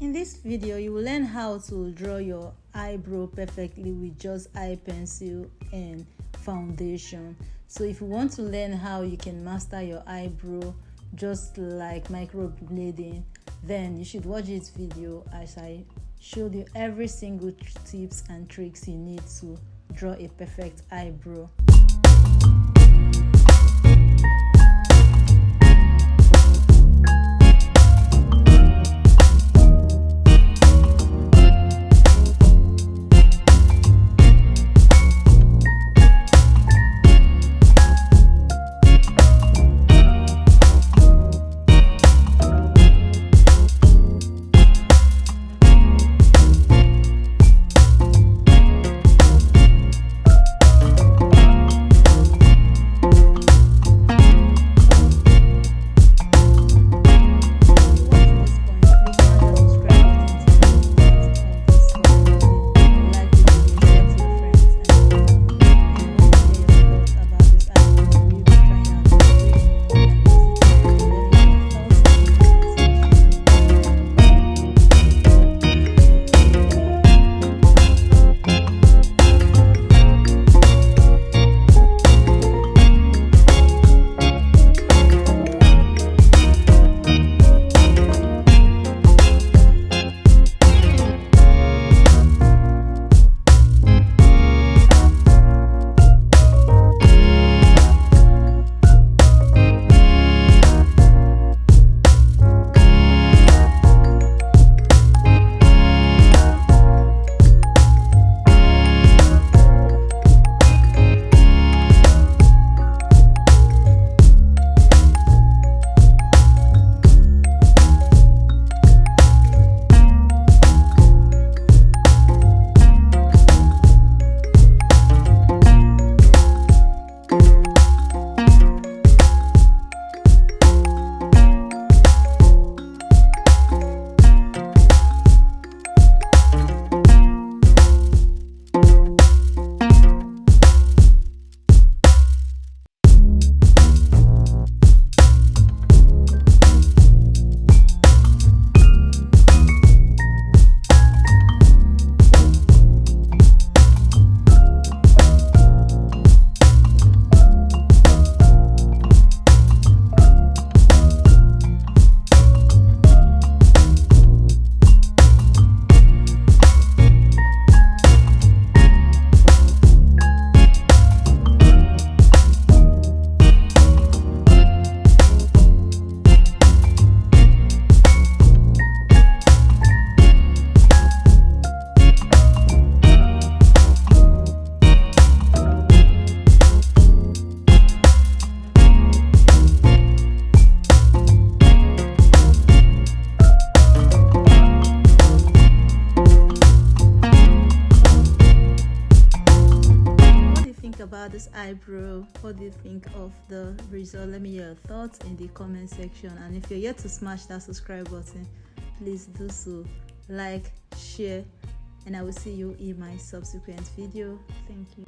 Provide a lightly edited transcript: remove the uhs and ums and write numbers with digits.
In this video, you will learn how to draw your eyebrow perfectly with just eye pencil and foundation. So if you want to learn how you can master your eyebrow just like microblading, then you should watch this video as I showed you every single tips and tricks you need to draw a perfect eyebrow. About this eyebrow, what do you think of the result? Let me hear your thoughts in the comment section, and if you're yet to smash that subscribe button, please do so. Like, share, and I will see you in my subsequent video. Thank you.